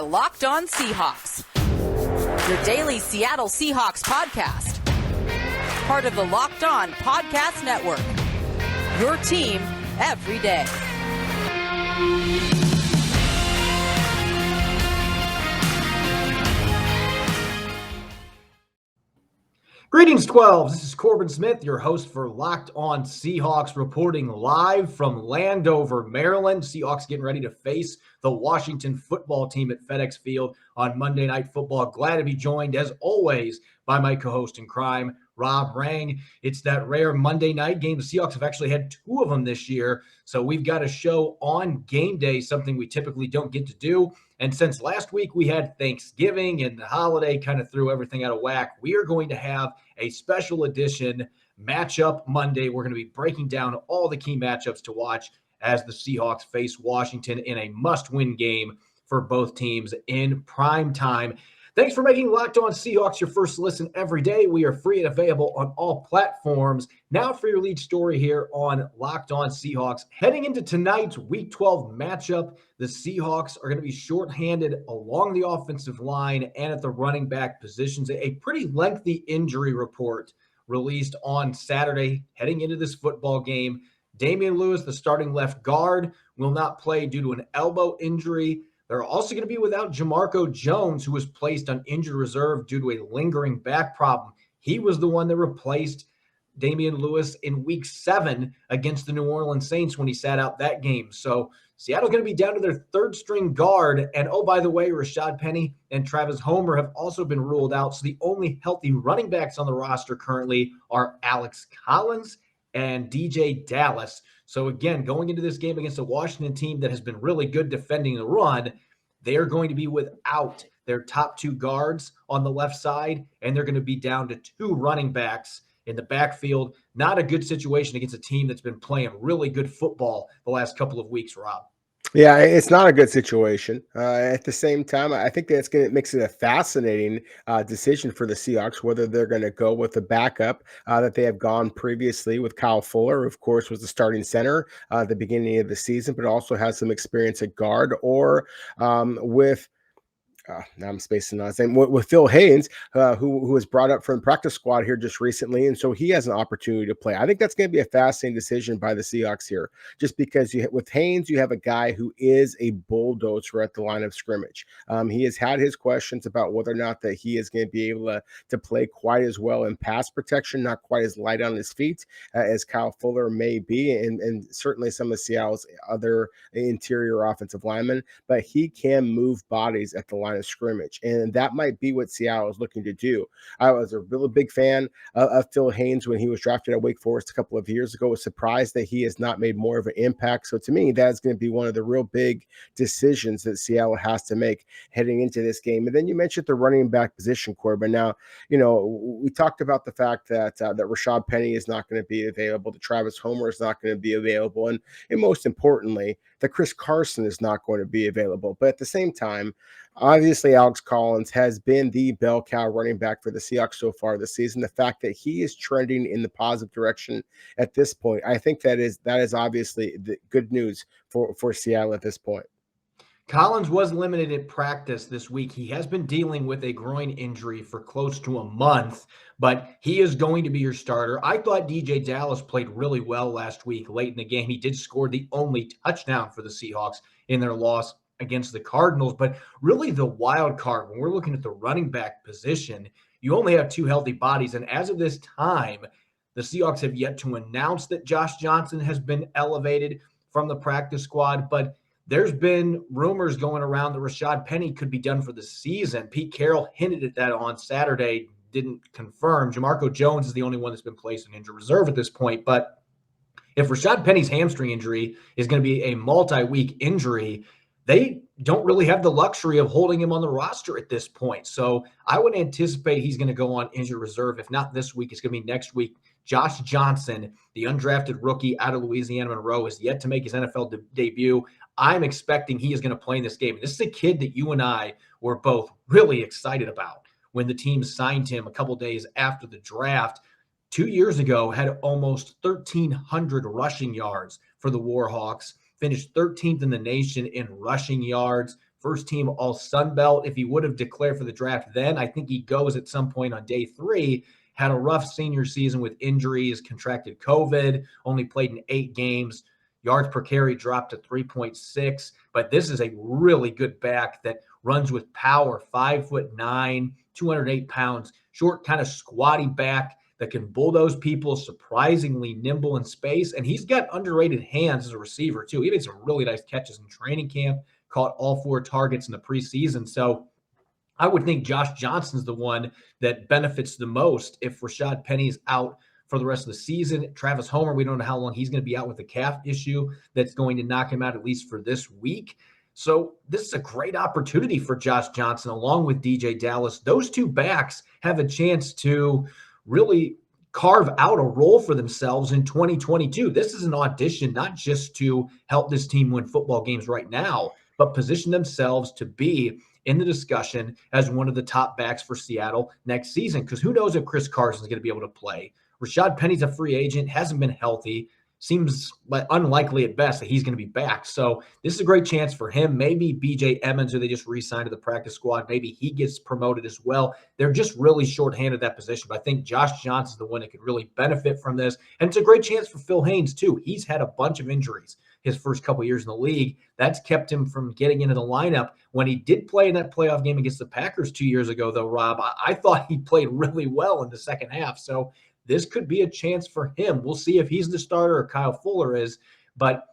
are Locked On Seahawks, your daily Seattle Seahawks podcast. Part of the Locked On Podcast Network, your team every day. Greetings, 12s. This is Corbin Smith, your host for Locked On Seahawks, reporting live from Landover, Maryland. Seahawks getting ready to face the Washington football team at FedEx Field on Monday Night Football. Glad to be joined, as always, by my co-host in crime, Rob Rang. It's that rare Monday night game. The Seahawks have actually had two of them this year, so we've got a show on game day, something we typically don't get to do. And since last week we had Thanksgiving and the holiday kind of threw everything out of whack, we are going to have a special edition Matchup Monday. We're going to be breaking down all the key matchups to watch as the Seahawks face Washington in a must-win game for both teams in prime time. Thanks for making Locked On Seahawks your first listen every day. We are free and available on all platforms. Now for your lead story here on Locked On Seahawks. Heading into tonight's Week 12 matchup, the Seahawks are going to be shorthanded along the offensive line and at the running back positions. A pretty lengthy injury report released on Saturday heading into this football game. Damian Lewis, the starting left guard, will not play due to an elbow injury. They're also going to be without Jamarco Jones, who was placed on injured reserve due to a lingering back problem. He was the one that replaced Damian Lewis in Week 7 against the New Orleans Saints when he sat out that game. So Seattle's going to be down to their third-string guard. And, oh, by the way, Rashad Penny and Travis Homer have also been ruled out. So the only healthy running backs on the roster currently are Alex Collins and DJ Dallas. So again, going into this game against a Washington team that has been really good defending the run, they are going to be without their top two guards on the left side, and they're going to be down to two running backs in the backfield. Not a good situation against a team that's been playing really good football the last couple of weeks, Rob. Yeah, it's not a good situation. At the same time, I think that's going to makes it a fascinating decision for the Seahawks, whether they're going to go with the backup that they have gone previously with Kyle Fuller, of course, was the starting center at the beginning of the season, but also has some experience at guard, or with now I'm spacing on his name, with Phil Haynes, who was brought up from practice squad here just recently, and so he has an opportunity to play. I think that's going to be a fascinating decision by the Seahawks here, just because with Haynes, you have a guy who is a bulldozer at the line of scrimmage. He has had his questions about whether or not that he is going to be able to play quite as well in pass protection, not quite as light on his feet as Kyle Fuller may be, and certainly some of Seattle's other interior offensive linemen, but he can move bodies at the line of scrimmage, and that might be what Seattle is looking to do. I was a really big fan of Phil Haynes when he was drafted at Wake Forest a couple of years ago. I was surprised that he has not made more of an impact. So to me, that's going to be one of the real big decisions that Seattle has to make heading into this game. And then you mentioned the running back position, Corbin. Now, we talked about the fact that Rashad Penny is not going to be available, that Travis Homer is not going to be available, and most importantly, that Chris Carson is not going to be available. But at the same time, obviously, Alex Collins has been the bell cow running back for the Seahawks so far this season. The fact that he is trending in the positive direction at this point, I think that is obviously the good news for Seattle at this point. Collins was limited at practice this week. He has been dealing with a groin injury for close to a month, but he is going to be your starter. I thought DJ Dallas played really well last week late in the game. He did score the only touchdown for the Seahawks in their loss against the Cardinals, but really the wild card, when we're looking at the running back position, you only have two healthy bodies. And as of this time, the Seahawks have yet to announce that Josh Johnson has been elevated from the practice squad, but there's been rumors going around that Rashad Penny could be done for the season. Pete Carroll hinted at that on Saturday, didn't confirm. Jamarco Jones is the only one that's been placed in injured reserve at this point. But if Rashad Penny's hamstring injury is going to be a multi-week injury, they don't really have the luxury of holding him on the roster at this point. So I would anticipate he's going to go on injured reserve. If not this week, it's going to be next week. Josh Johnson, the undrafted rookie out of Louisiana Monroe, is yet to make his NFL debut. I'm expecting he is going to play in this game. This is a kid that you and I were both really excited about when the team signed him a couple days after the draft. 2 years ago, had almost 1,300 rushing yards for the Warhawks, finished 13th in the nation in rushing yards first team all Sun Belt. If he would have declared for the draft then, I think he goes at some point on day 3. Had a rough senior season with injuries, contracted COVID, only played in 8 games. Yards per carry dropped to 3.6. But this is a really good back that runs with power, 5'9", 208 pounds, short, kind of squatty back that can bulldoze people, surprisingly nimble in space. And he's got underrated hands as a receiver, too. He made some really nice catches in training camp, caught all 4 targets in the preseason. So I would think Josh Johnson's the one that benefits the most if Rashad Penny's out for the rest of the season. Travis Homer, we don't know how long he's going to be out with the calf issue that's going to knock him out at least for this week. So this is a great opportunity for Josh Johnson along with DJ Dallas. Those 2 backs have a chance to really carve out a role for themselves in 2022. This is an audition not just to help this team win football games right now, but position themselves to be in the discussion as one of the top backs for Seattle next season. Because who knows if Chris Carson's going to be able to play. Rashad Penny's a free agent, hasn't been healthy. Seems unlikely at best that he's going to be back. So this is a great chance for him. Maybe B.J. Emmons, who they just re-signed to the practice squad, maybe he gets promoted as well. They're just really shorthanded at that position. But I think Josh Johnson's the one that could really benefit from this. And it's a great chance for Phil Haynes, too. He's had a bunch of injuries his first couple years in the league. That's kept him from getting into the lineup. When he did play in that playoff game against the Packers 2 years ago, though, Rob, I thought he played really well in the second half. So this could be a chance for him. We'll see if he's the starter or Kyle Fuller is. But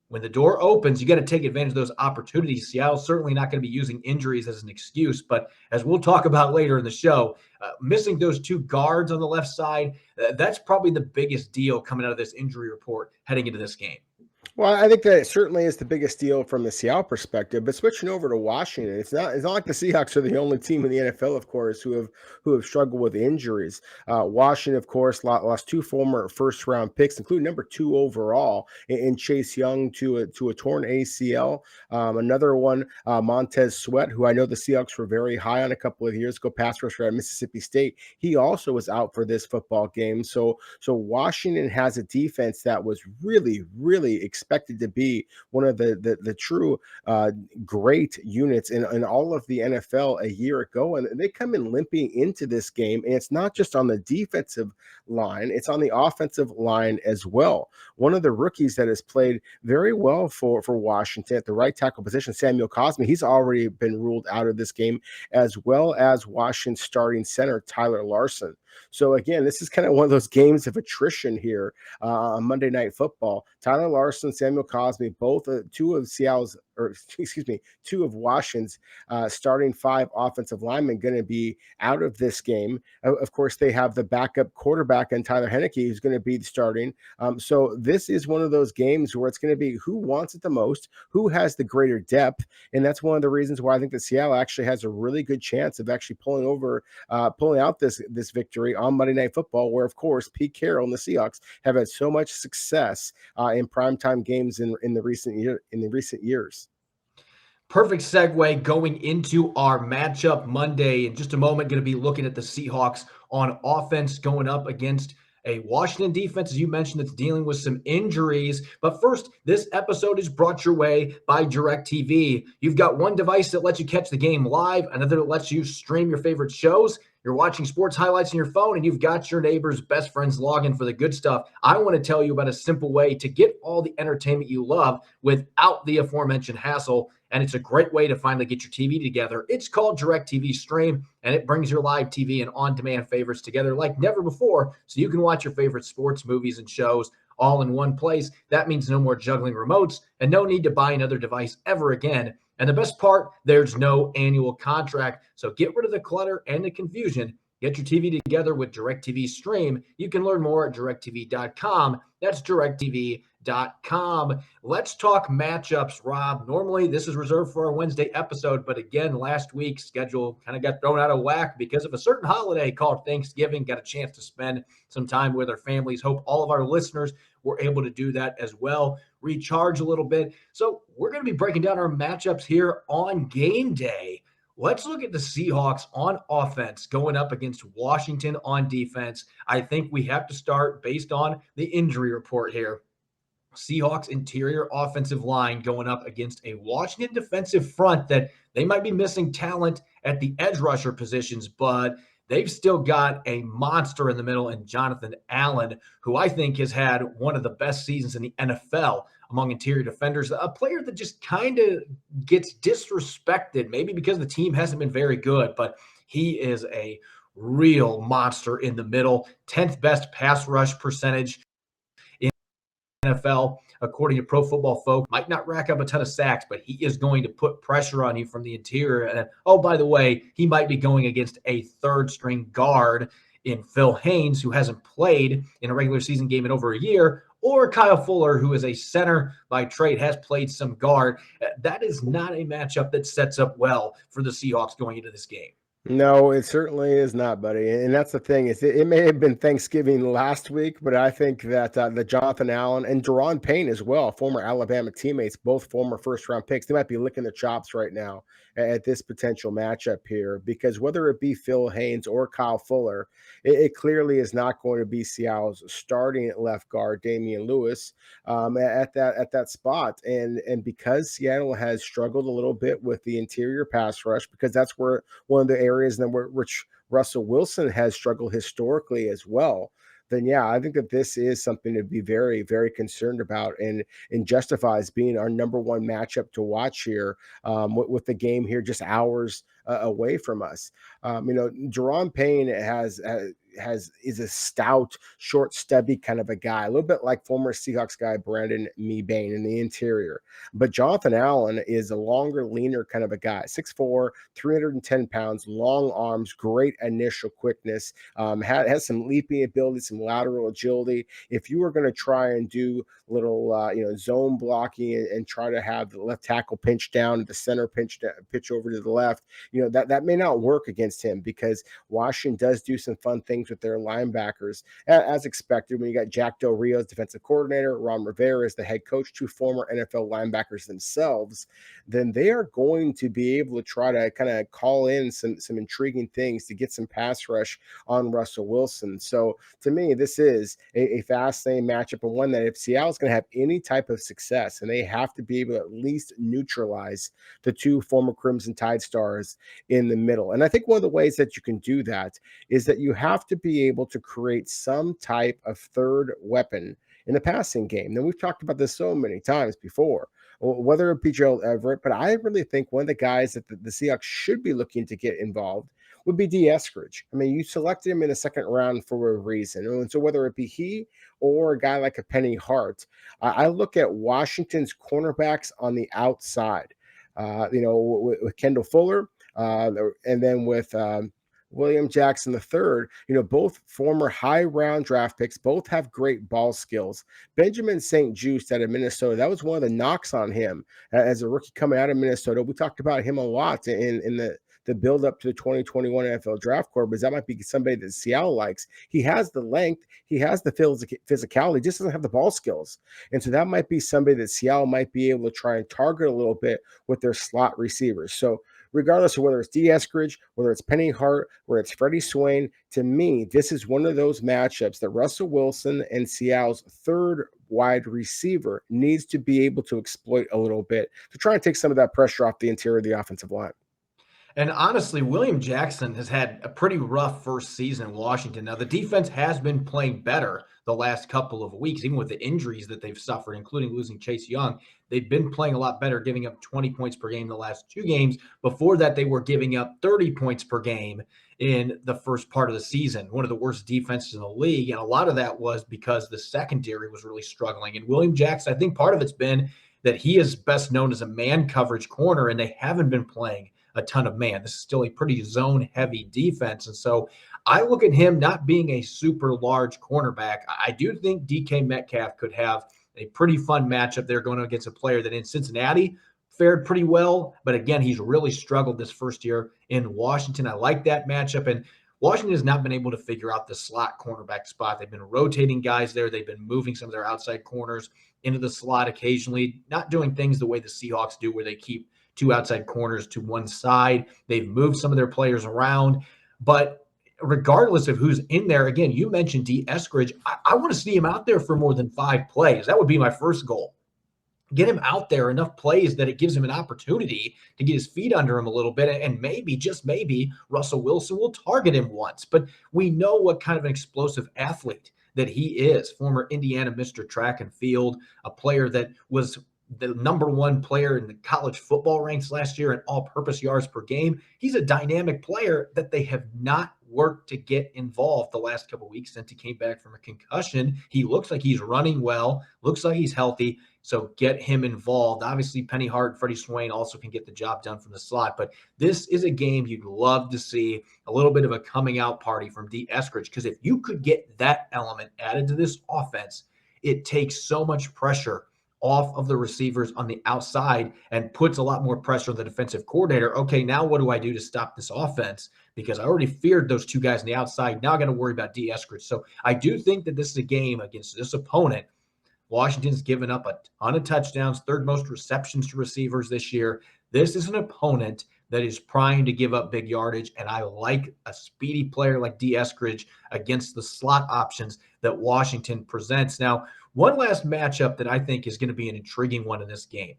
when the door opens, you got to take advantage of those opportunities. Seattle's certainly not going to be using injuries as an excuse. But as we'll talk about later in the show, missing those 2 guards on the left side, that's probably the biggest deal coming out of this injury report heading into this game. Well, I think that it certainly is the biggest deal from the Seattle perspective. But switching over to Washington, it's not like the Seahawks are the only team in the NFL, of course, who have struggled with injuries. Washington, of course, lost 2 former first-round picks, including number 2 overall in Chase Young to a torn ACL. Another one, Montez Sweat, who I know the Seahawks were very high on a couple of years ago, pass rusher at Mississippi State. He also was out for this football game. So Washington has a defense that was really, really expected to be one of the true great units in all of the NFL a year ago. And they come in limping into this game. And it's not just on the defensive line, it's on the offensive line as well. One of the rookies that has played very well for Washington at the right tackle position, Samuel Cosme, he's already been ruled out of this game, as well as Washington's starting center, Tyler Larson. So again, this is kind of one of those games of attrition here on Monday Night Football. Tyler Larson, Samuel Cosme, both 2 of Washington's starting 5 offensive linemen going to be out of this game. Of course, they have the backup quarterback and Tyler Henneke, who's going to be starting. So this is one of those games where it's going to be who wants it the most, who has the greater depth, and that's one of the reasons why I think that Seattle actually has a really good chance of actually pulling out this victory on Monday Night Football, where, of course, Pete Carroll and the Seahawks have had so much success in primetime games in the recent years. Perfect segue going into our matchup Monday. In just a moment, going to be looking at the Seahawks on offense going up against a Washington defense, as you mentioned, that's dealing with some injuries. But first, this episode is brought your way by DirecTV. You've got one device that lets you catch the game live, another that lets you stream your favorite shows. You're watching sports highlights on your phone, and you've got your neighbor's best friend's login for the good stuff. I want to tell you about a simple way to get all the entertainment you love without the aforementioned hassle, and it's a great way to finally get your TV together. It's called DirecTV Stream, and it brings your live TV and on-demand favorites together like never before, so you can watch your favorite sports, movies, and shows all in one place. That means no more juggling remotes and no need to buy another device ever again. And the best part, there's no annual contract. So get rid of the clutter and the confusion. Get your TV together with DirecTV Stream. You can learn more at directtv.com. That's directtv.com. Let's talk matchups, Rob. Normally, this is reserved for our Wednesday episode, but again, last week's schedule kind of got thrown out of whack because of a certain holiday called Thanksgiving. Got a chance to spend some time with our families. Hope all of our listeners were able to do that as well, recharge a little bit. So we're going to be breaking down our matchups here on game day. Let's look at the Seahawks on offense going up against Washington on defense. I think we have to start based on the injury report here. Seahawks interior offensive line going up against a Washington defensive front that they might be missing talent at the edge rusher positions, but they've still got a monster in the middle in Jonathan Allen, who I think has had one of the best seasons in the NFL among interior defenders, a player that just kind of gets disrespected, maybe because the team hasn't been very good, but he is a real monster in the middle. 10th best pass rush percentage NFL, according to Pro Football Focus. Might not rack up a ton of sacks, but he is going to put pressure on you from the interior. And oh, by the way, he might be going against a third string guard in Phil Haynes, who hasn't played in a regular season game in over a year, or Kyle Fuller, who is a center by trade, has played some guard. That is not a matchup that sets up well for the Seahawks going into this game. No, it certainly is not, buddy. And that's the thing is it may have been Thanksgiving last week, but I think that the Jonathan Allen and Deron Payne as well, former Alabama teammates, both former first-round picks, they might be licking their chops right now at this potential matchup here, because whether it be Phil Haynes or Kyle Fuller, it clearly is not going to be Seattle's starting left guard, Damian Lewis, at that spot. And because Seattle has struggled a little bit with the interior pass rush, because that's where one of the areas then which Russell Wilson has struggled historically as well, then yeah, I think that this is something to be very, very concerned about, and justifies being our number one matchup to watch here, with the game here just hours away from us. Deron Payne is a stout, short, stubby kind of a guy, a little bit like former Seahawks guy Brandon Mebane in the interior. But Jonathan Allen is a longer, leaner kind of a guy, 6'4", 310 pounds, long arms, great initial quickness, has some leaping ability, some lateral agility. If you were going to try and do little zone blocking and try to have the left tackle pinch down, the center pitch over to the left, that may not work against him, because Washington does do some fun things with their linebackers, as expected. When you got Jack Del Rio's defensive coordinator, Ron Rivera is the head coach, two former NFL linebackers themselves, then they are going to be able to try to kind of call in some intriguing things to get some pass rush on Russell Wilson. So to me, this is a fascinating matchup, and one that if Seattle's going to have any type of success, and they have to be able to at least neutralize the two former Crimson Tide stars in the middle. And I think one of the ways that you can do that is that you have to be able to create some type of third weapon in the passing game. Now, we've talked about this so many times before, whether it be Gerald Everett, but I really think one of the guys that the Seahawks should be looking to get involved would be D. Eskridge. I mean, you selected him in the second round for a reason. And so whether it be he or a guy like a Penny Hart, I look at Washington's cornerbacks on the outside, with Kendall Fuller, and then with William Jackson III, both former high round draft picks, both have great ball skills. Benjamin St. Juste out of Minnesota, that was one of the knocks on him as a rookie coming out of Minnesota. We talked about him a lot in the build up to the 2021 NFL draft, Corbin, because that might be somebody that Seattle likes. He has the length, he has the physicality, just doesn't have the ball skills. And so that might be somebody that Seattle might be able to try and target a little bit with their slot receivers. So regardless of whether it's D. Eskridge, whether it's Penny Hart, whether it's Freddie Swain, to me, this is one of those matchups that Russell Wilson and Seattle's third wide receiver needs to be able to exploit a little bit to try and take some of that pressure off the interior of the offensive line. And honestly, William Jackson has had a pretty rough first season in Washington. Now, the defense has been playing better the last couple of weeks, even with the injuries that they've suffered, including losing Chase Young. They've been playing a lot better, giving up 20 points per game the last two games. Before that, they were giving up 30 points per game in the first part of the season, one of the worst defenses in the league. And a lot of that was because the secondary was really struggling. And William Jackson, I think part of it's been that he is best known as a man coverage corner, and they haven't been playing a ton of man. This is still a pretty zone heavy defense. And so I look at him not being a super large cornerback. I do think DK Metcalf could have a pretty fun matchup there going against a player that in Cincinnati fared pretty well. But again, he's really struggled this first year in Washington. I like that matchup. And Washington has not been able to figure out the slot cornerback spot. They've been rotating guys there. They've been moving some of their outside corners into the slot occasionally, not doing things the way the Seahawks do where they keep two outside corners to one side. They've moved some of their players around, but regardless of who's in there, again, you mentioned D. Eskridge. I want to see him out there for more than 5 plays. That would be my first goal. Get him out there enough plays that it gives him an opportunity to get his feet under him a little bit. And maybe, just maybe, Russell Wilson will target him once. But we know what kind of an explosive athlete that he is. Former Indiana Mr. Track and Field, a player that was the number 1 player in the college football ranks last year in all-purpose yards per game. He's a dynamic player that they have not worked to get involved the last couple of weeks since he came back from a concussion. He looks like he's running well, looks like he's healthy. So get him involved. Obviously, Penny Hart, Freddie Swain also can get the job done from the slot. But this is a game you'd love to see a little bit of a coming out party from D. Eskridge, because if you could get that element added to this offense, it takes so much pressure off of the receivers on the outside and puts a lot more pressure on the defensive coordinator. Okay, now what do I do to stop this offense? Because I already feared those 2 guys on the outside. Now I got to worry about D. Eskridge. So I do think that this is a game against this opponent. Washington's given up a ton of touchdowns, 3rd most receptions to receivers this year. This is an opponent that is primed to give up big yardage, and I like a speedy player like D. Eskridge against the slot options that Washington presents. Now, one last matchup that I think is going to be an intriguing one in this game.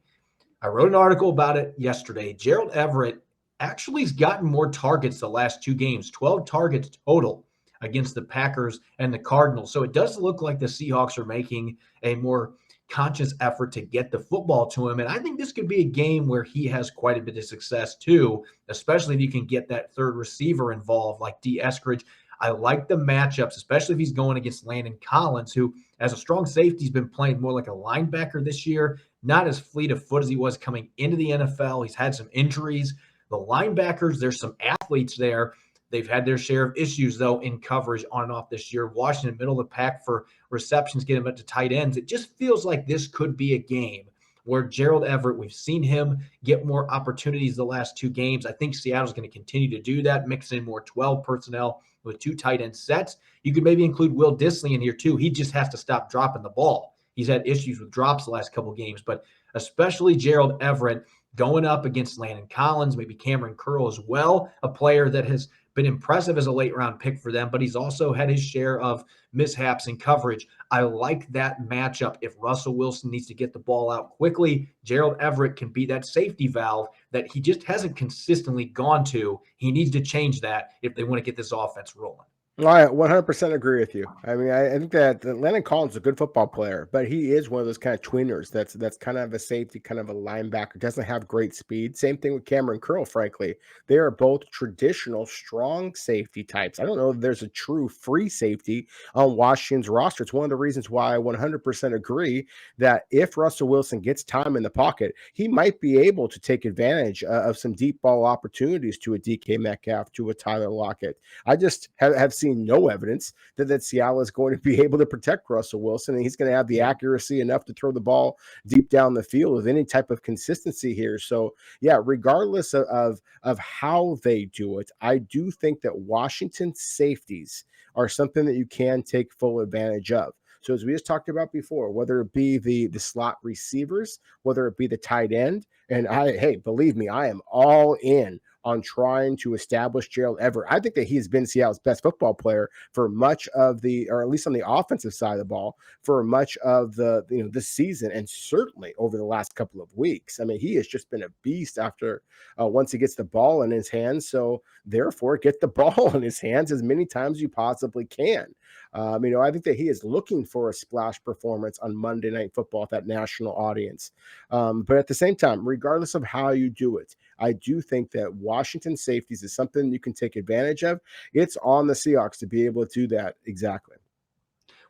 I wrote an article about it yesterday. Gerald Everett actually has gotten more targets the last 2 games, 12 targets total against the Packers and the Cardinals. So it does look like the Seahawks are making a more conscious effort to get the football to him. And I think this could be a game where he has quite a bit of success too, especially if you can get that 3rd receiver involved like D. Eskridge. I like the matchups, especially if he's going against Landon Collins, who as a strong safety has been playing more like a linebacker this year, not as fleet of foot as he was coming into the NFL. He's had some injuries. The linebackers, there's some athletes there. They've had their share of issues, though, in coverage on and off this year. Washington, middle of the pack for receptions, getting up to tight ends. It just feels like this could be a game where Gerald Everett, we've seen him get more opportunities the last 2 games. I think Seattle's going to continue to do that, mix in more 12 personnel with 2 tight end sets. You could maybe include Will Dissly in here, too. He just has to stop dropping the ball. He's had issues with drops the last couple games, but especially Gerald Everett going up against Landon Collins, maybe Cameron Curl as well, a player that has been impressive as a late-round pick for them, but he's also had his share of mishaps in coverage. I like that matchup. If Russell Wilson needs to get the ball out quickly, Gerald Everett can be that safety valve that he just hasn't consistently gone to. He needs to change that if they want to get this offense rolling. I 100% agree with you. I mean, I think that Landon Collins is a good football player, but he is one of those kind of tweeners. That's kind of a safety, kind of a linebacker, doesn't have great speed. Same thing with Cameron Curl, frankly. They are both traditional, strong safety types. I don't know if there's a true free safety on Washington's roster. It's one of the reasons why I 100% agree that if Russell Wilson gets time in the pocket, he might be able to take advantage of some deep ball opportunities to a DK Metcalf, to a Tyler Lockett. I just have seen no evidence that Seattle is going to be able to protect Russell Wilson, and he's going to have the accuracy enough to throw the ball deep down the field with any type of consistency here. So, yeah, regardless of how they do it, I do think that Washington safeties are something that you can take full advantage of. So as we just talked about before, whether it be the slot receivers, whether it be the tight end, and hey, believe me, I am all in on trying to establish Gerald Everett. I think that he's been Seattle's best football player for much of or at least on the offensive side of the ball, for much of this season, and certainly over the last couple of weeks. I mean, he has just been a beast after once he gets the ball in his hands. So therefore, get the ball in his hands as many times as you possibly can. I think that he is looking for a splash performance on Monday Night Football with that national audience. But at the same time, regardless of how you do it, I do think that Washington safeties is something you can take advantage of. It's on the Seahawks to be able to do that exactly.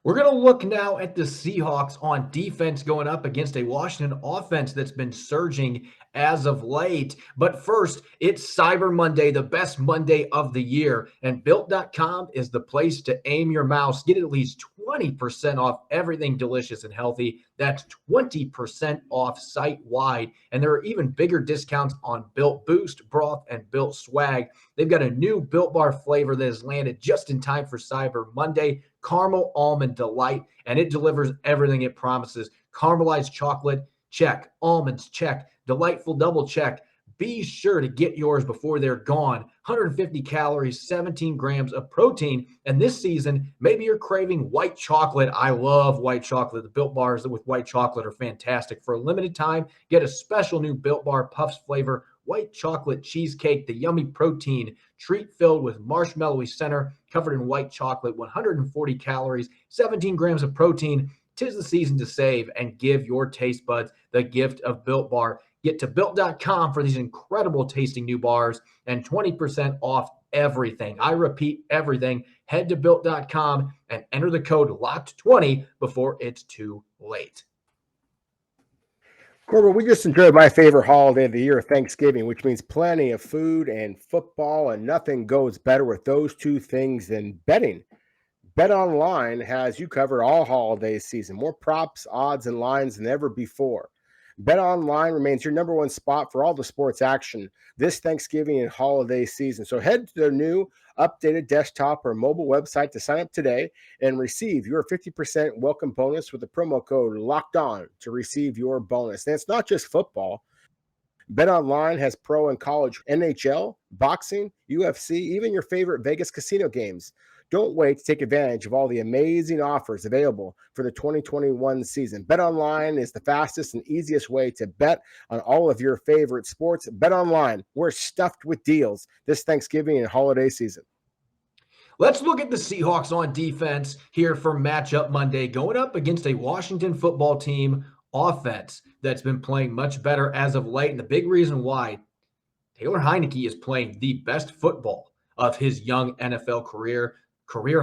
We're going to look now at the Seahawks on defense going up against a Washington offense that's been surging as of late. But first, it's Cyber Monday, the best Monday of the year. And Built.com is the place to aim your mouse. Get at least 20% off everything delicious and healthy. That's 20% off site-wide. And there are even bigger discounts on Built Boost, Broth, and Built Swag. They've got a new Built Bar flavor that has landed just in time for Cyber Monday. Caramel Almond Delight, and it delivers everything it promises. Caramelized chocolate, check. Almonds, check. Delightful double check. Be sure to get yours before they're gone. 150 calories, 17 grams of protein. And this season, maybe you're craving white chocolate. I love white chocolate. The Built Bars with white chocolate are fantastic. For a limited time, get a special new Built Bar Puffs flavor, white chocolate cheesecake, the yummy protein treat filled with marshmallowy center, covered in white chocolate, 140 calories, 17 grams of protein. 'Tis the season to save and give your taste buds the gift of Built Bar. Get to built.com for these incredible tasting new bars and 20% off everything. I repeat, everything. Head to built.com and enter the code LOCKED20 before it's too late. Corbin, we just enjoyed my favorite holiday of the year, Thanksgiving, which means plenty of food and football, and nothing goes better with those two things than betting. Bet Online has you covered all holiday season, more props, odds, and lines than ever before. Bet Online remains your number one spot for all the sports action this Thanksgiving and holiday season. So head to their new updated desktop or mobile website to sign up today and receive your 50% welcome bonus with the promo code Locked On to receive your bonus. And it's not just football. Bet Online has pro and college, NHL, boxing, UFC, even your favorite Vegas casino games. Don't wait to take advantage of all the amazing offers available for the 2021 season. Bet Online is the fastest and easiest way to bet on all of your favorite sports. Bet Online, we're stuffed with deals this Thanksgiving and holiday season. Let's look at the Seahawks on defense here for matchup Monday, going up against a Washington football team offense that's been playing much better as of late. And the big reason why Taylor Heinicke is playing the best football of his young NFL career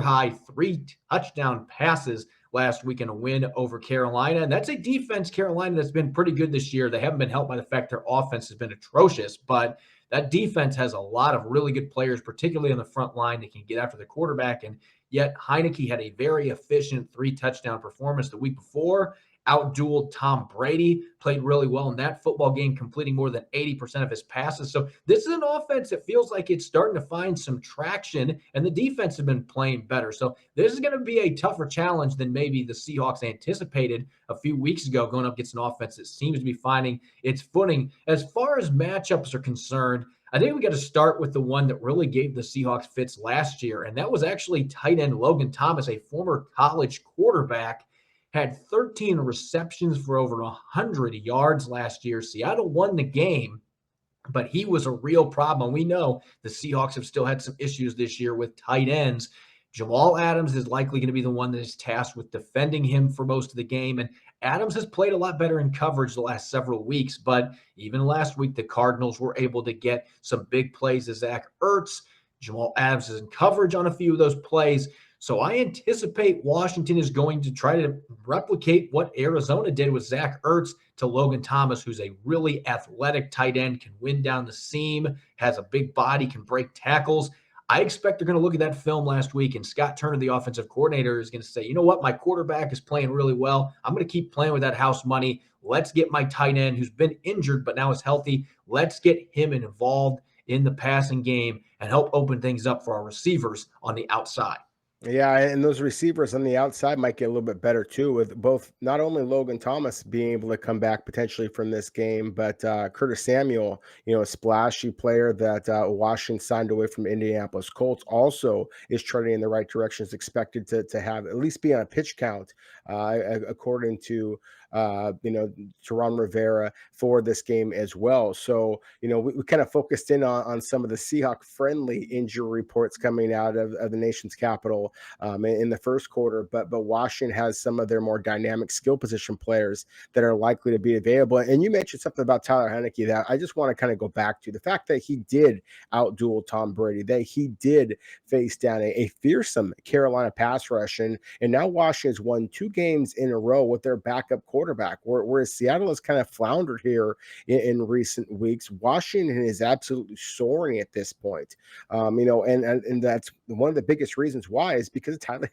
high 3 touchdown passes last week in a win over Carolina. And that's a defense, Carolina, that's been pretty good this year. They haven't been helped by the fact their offense has been atrocious, but that defense has a lot of really good players, particularly on the front line that can get after the quarterback. And yet Heinicke had a very efficient 3 touchdown performance the week before. Outdueled Tom Brady, played really well in that football game, completing more than 80% of his passes. So this is an offense that feels like it's starting to find some traction, and the defense has been playing better. So this is going to be a tougher challenge than maybe the Seahawks anticipated a few weeks ago, going up against an offense that seems to be finding its footing. As far as matchups are concerned, I think we got to start with the one that really gave the Seahawks fits last year, and that was actually tight end Logan Thomas, a former college quarterback. Had 13 receptions for over 100 yards last year. Seattle won the game, but he was a real problem. We know the Seahawks have still had some issues this year with tight ends. Jamal Adams is likely going to be the one that is tasked with defending him for most of the game. And Adams has played a lot better in coverage the last several weeks. But even last week, the Cardinals were able to get some big plays to Zach Ertz. Jamal Adams is in coverage on a few of those plays. So I anticipate Washington is going to try to replicate what Arizona did with Zach Ertz to Logan Thomas, who's a really athletic tight end, can win down the seam, has a big body, can break tackles. I expect they're going to look at that film last week, and Scott Turner, the offensive coordinator, is going to say, you know what, my quarterback is playing really well. I'm going to keep playing with that house money. Let's get my tight end, who's been injured but now is healthy. Let's get him involved in the passing game and help open things up for our receivers on the outside. Yeah, and those receivers on the outside might get a little bit better too, with both not only Logan Thomas being able to come back potentially from this game, but Curtis Samuel, a splashy player that Washington signed away from Indianapolis Colts, also is trending in the right direction. Is expected to have at least be on a pitch count, according to Teron Rivera for this game as well. So, we kind of focused in on some of the Seahawk friendly injury reports coming out of the nation's capital in the first quarter, but Washington has some of their more dynamic skill position players that are likely to be available. And you mentioned something about Tyler Heinicke that I just want to kind of go back to the fact that he did outduel Tom Brady, that he did face down a fearsome Carolina pass rush, and now Washington's won 2 games in a row with their backup quarterback, whereas Seattle has kind of floundered here in recent weeks. Washington is absolutely soaring at this point, and that's one of the biggest reasons why is because of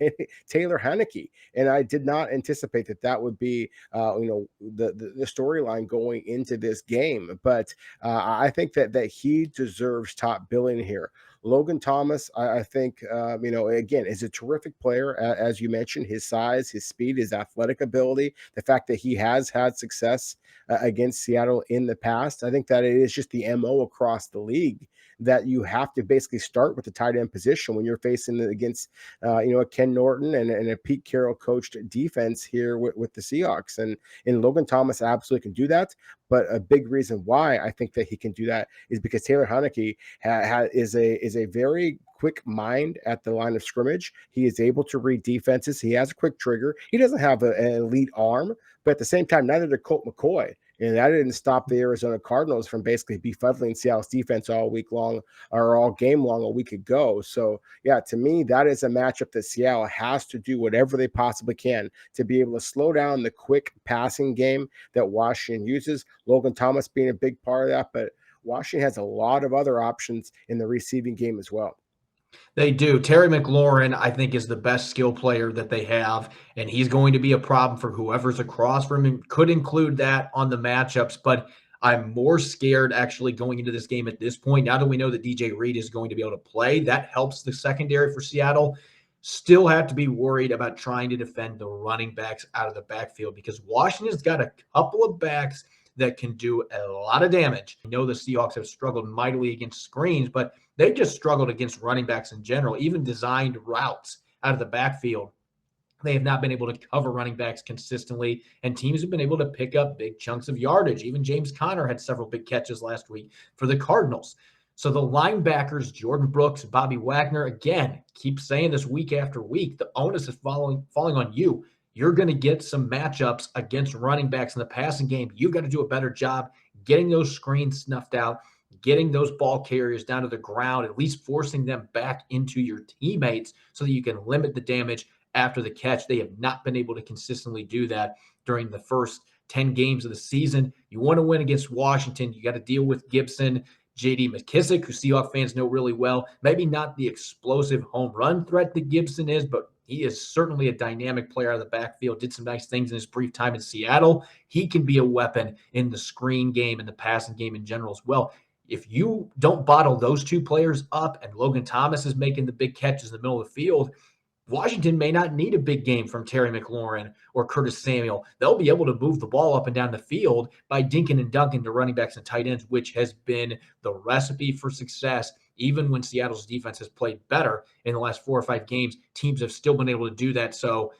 Taylor Heinicke. And I did not anticipate that would be, the storyline going into this game. But I think that he deserves top billing here. Logan Thomas, I think, again, is a terrific player, as you mentioned. His size, his speed, his athletic ability, the fact that he has had success against Seattle in the past. I think that it is just the MO across the league that you have to basically start with the tight end position when you're facing against, a Ken Norton and a Pete Carroll coached defense here with the Seahawks. And Logan Thomas absolutely can do that. But a big reason why I think that he can do that is because Taylor Heinicke is a very quick mind at the line of scrimmage. He is able to read defenses. He has a quick trigger. He doesn't have an elite arm, but at the same time, neither did Colt McCoy. And that didn't stop the Arizona Cardinals from basically befuddling Seattle's defense all week long, or all game long a week ago. So, yeah, to me, that is a matchup that Seattle has to do whatever they possibly can to be able to slow down the quick passing game that Washington uses. Logan Thomas being a big part of that, but Washington has a lot of other options in the receiving game as well. They do. Terry McLaurin, I think, is the best skill player that they have, and he's going to be a problem for whoever's across from him. Could include that on the matchups, but I'm more scared actually going into this game at this point. Now that we know that DJ Reed is going to be able to play, that helps the secondary for Seattle. Still have to be worried about trying to defend the running backs out of the backfield because Washington's got a couple of backs that can do a lot of damage. I know the Seahawks have struggled mightily against screens, but they've just struggled against running backs in general, even designed routes out of the backfield. They have not been able to cover running backs consistently, and teams have been able to pick up big chunks of yardage. Even James Conner had several big catches last week for the Cardinals. So the linebackers, Jordyn Brooks, Bobby Wagner, again, keep saying this week after week, the onus is falling on you. You're going to get some matchups against running backs in the passing game. You've got to do a better job getting those screens snuffed out, getting those ball carriers down to the ground, at least forcing them back into your teammates so that you can limit the damage after the catch. They have not been able to consistently do that during the first 10 games of the season. You want to win against Washington, you got to deal with Gibson, J.D. McKissic, who Seahawks fans know really well. Maybe not the explosive home run threat that Gibson is, but he is certainly a dynamic player out of the backfield, did some nice things in his brief time in Seattle. He can be a weapon in the screen game and the passing game in general as well. If you don't bottle those two players up and Logan Thomas is making the big catches in the middle of the field, Washington may not need a big game from Terry McLaurin or Curtis Samuel. They'll be able to move the ball up and down the field by dinking and dunking to running backs and tight ends, which has been the recipe for success. Even when Seattle's defense has played better in the last 4 or 5 games, teams have still been able to do that. So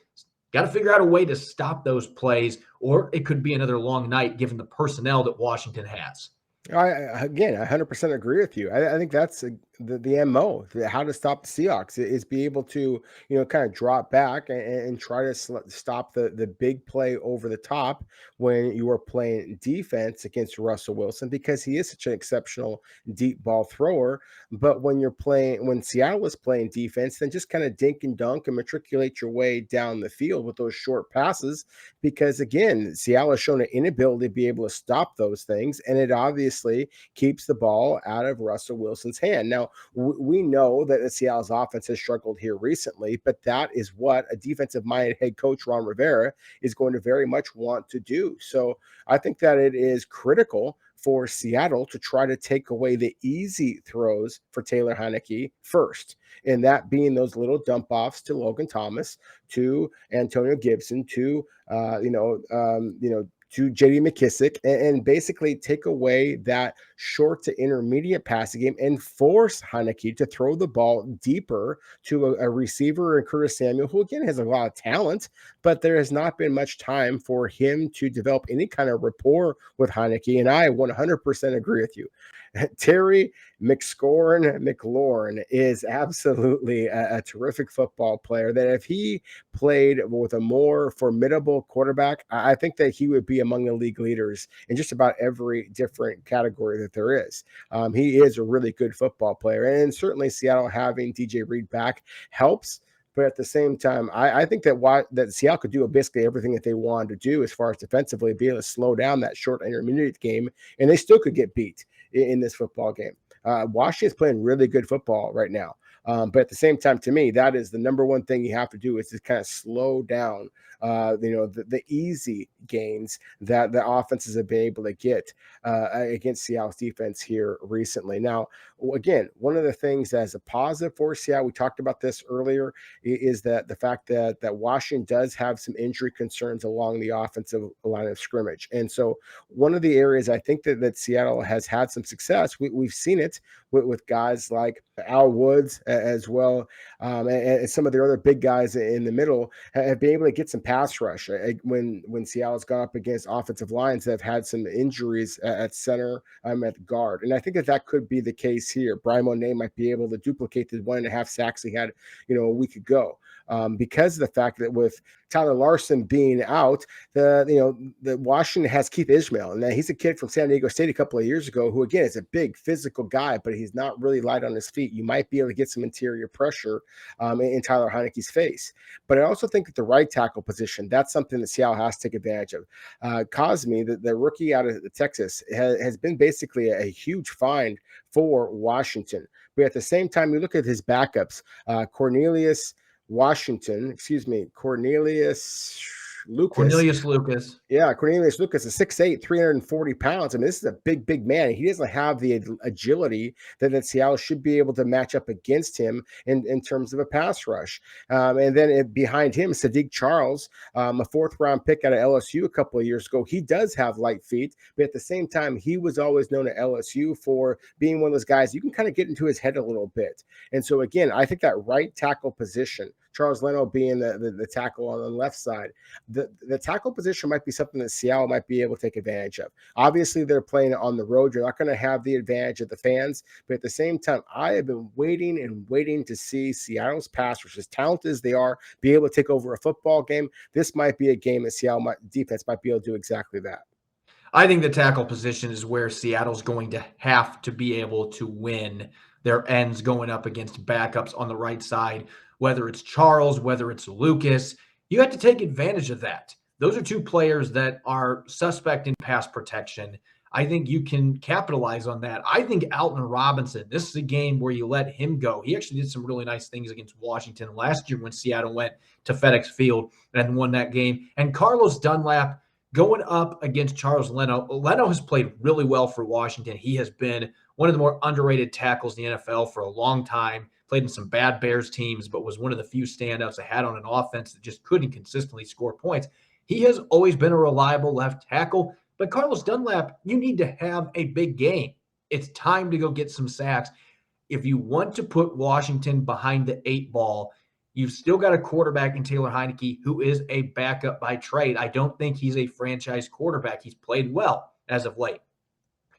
got to figure out a way to stop those plays, or it could be another long night given the personnel that Washington has. Again, 100% agree with you. I think that's the MO, how to stop the Seahawks is be able to, kind of drop back and try to stop the big play over the top when you are playing defense against Russell Wilson, because he is such an exceptional deep ball thrower. But when Seattle is playing defense, then just kind of dink and dunk and matriculate your way down the field with those short passes, because again, Seattle has shown an inability to be able to stop those things, and it obviously keeps the ball out of Russell Wilson's hand. Now, we know that Seattle's offense has struggled here recently, but that is what a defensive-minded head coach, Ron Rivera, is going to very much want to do. So I think that it is critical for Seattle to try to take away the easy throws for Taylor Heinicke first, and that being those little dump offs to Logan Thomas, to Antonio Gibson, to to J.D. McKissic, and basically take away that short to intermediate passing game and force Heinicke to throw the ball deeper to a receiver in Curtis Samuel, who again has a lot of talent, but there has not been much time for him to develop any kind of rapport with Heinicke. And I 100% agree with you. Terry McLaurin is absolutely a terrific football player, that if he played with a more formidable quarterback, I think that he would be among the league leaders in just about every different category that there is. He is a really good football player, and certainly Seattle having DJ Reed back helps. But at the same time, I think that Seattle could do basically everything that they wanted to do as far as defensively, be able to slow down that short intermediate game, and they still could get beat in this football game. Washington's playing really good football right now. But at the same time, to me, that is the number one thing you have to do is to kind of slow down the easy gains that the offenses have been able to get against Seattle's defense here recently. Now, again, one of the things as a positive for Seattle, we talked about this earlier, is that the fact that Washington does have some injury concerns along the offensive line of scrimmage. And so one of the areas I think that Seattle has had some success, we've seen it with guys like Al Woods as well, and some of the other big guys in the middle have been able to get some pass rush when Seattle's gone up against offensive lines that have had some injuries at center, at guard. And I think that could be the case here. Brian Monet might be able to duplicate the 1.5 sacks he had, a week ago. Because of the fact that with Tyler Larson being out, the Washington has Keith Ismail, and he's a kid from San Diego State a couple of years ago who, again, is a big physical guy, but he's not really light on his feet. You might be able to get some interior pressure in Tyler Heineke's face. But I also think that the right tackle position, that's something that Seattle has to take advantage of. Cosme, the rookie out of Texas, has been basically a huge find for Washington. But at the same time, you look at his backups, Cornelius Lucas. Yeah, Cornelius Lucas is 6'8", 340 pounds. I mean, this is a big, big man. He doesn't have the agility that Seattle should be able to match up against him in terms of a pass rush. And then behind him, Sadiq Charles, a fourth-round pick out of LSU a couple of years ago. He does have light feet, but at the same time, he was always known at LSU for being one of those guys you can kind of get into his head a little bit. And so, again, I think that right tackle position, Charles Leno being the tackle on the left side, the tackle position might be something that Seattle might be able to take advantage of. Obviously, they're playing on the road. You're not going to have the advantage of the fans. But at the same time, I have been waiting to see Seattle's pass rush, as talented as they are, be able to take over a football game. This might be a game that Seattle defense might be able to do exactly that. I think the tackle position is where Seattle's going to have to be able to win their ends going up against backups on the right side, whether it's Charles, whether it's Lucas. You have to take advantage of that. Those are two players that are suspect in pass protection. I think you can capitalize on that. I think Alton Robinson, this is a game where you let him go. He actually did some really nice things against Washington last year when Seattle went to FedEx Field and won that game. And Carlos Dunlap going up against Charles Leno. Leno has played really well for Washington. He has been one of the more underrated tackles in the NFL for a long time. Played in some bad Bears teams, but was one of the few standouts they had on an offense that just couldn't consistently score points. He has always been a reliable left tackle, but Carlos Dunlap, you need to have a big game. It's time to go get some sacks. If you want to put Washington behind the 8 ball, you've still got a quarterback in Taylor Heinicke who is a backup by trade. I don't think he's a franchise quarterback. He's played well as of late.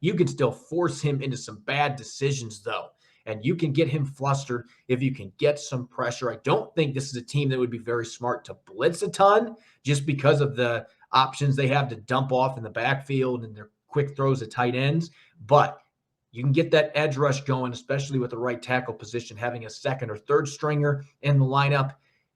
You can still force him into some bad decisions, though, and you can get him flustered if you can get some pressure. I don't think this is a team that would be very smart to blitz a ton just because of the options they have to dump off in the backfield and their quick throws at tight ends, but you can get that edge rush going, especially with the right tackle position, having a second or third stringer in the lineup.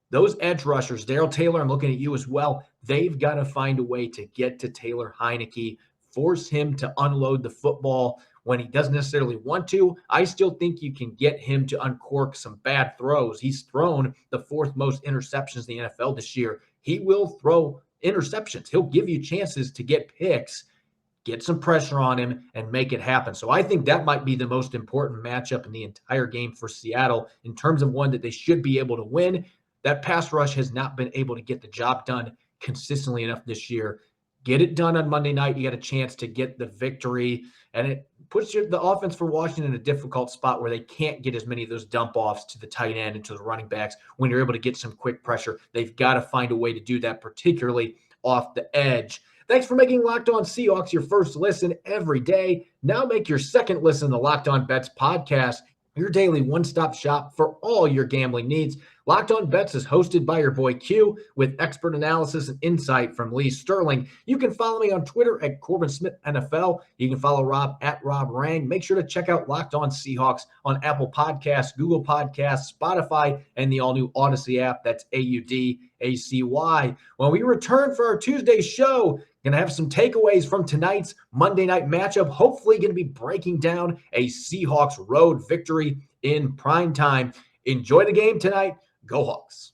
Those edge rushers, Darrell Taylor, I'm looking at you as well. They've got to find a way to get to Taylor Heinicke, force him to unload the football when he doesn't necessarily want to. I still think you can get him to uncork some bad throws. He's thrown the 4th most interceptions in the NFL this year. He will throw interceptions. He'll give you chances to get picks. Get some pressure on him and make it happen. So I think that might be the most important matchup in the entire game for Seattle in terms of one that they should be able to win. That pass rush has not been able to get the job done consistently enough this year. Get it done on Monday night. You got a chance to get the victory, and it puts the offense for Washington in a difficult spot where they can't get as many of those dump offs to the tight end and to the running backs when you're able to get some quick pressure. They've got to find a way to do that, particularly off the edge. Thanks for making Locked On Seahawks your first listen every day. Now make your second listen to the Locked On Bets podcast, your daily one-stop shop for all your gambling needs. Locked On Bets is hosted by your boy Q with expert analysis and insight from Lee Sterling. You can follow me on Twitter at Corbin Smith NFL. You can follow Rob at Rob Rang. Make sure to check out Locked On Seahawks on Apple Podcasts, Google Podcasts, Spotify, and the all-new Odyssey app. That's AUDACY. When we return for our Tuesday show, going to have some takeaways from tonight's Monday night matchup. Hopefully going to be breaking down a Seahawks road victory in prime time. Enjoy the game tonight. Go Hawks.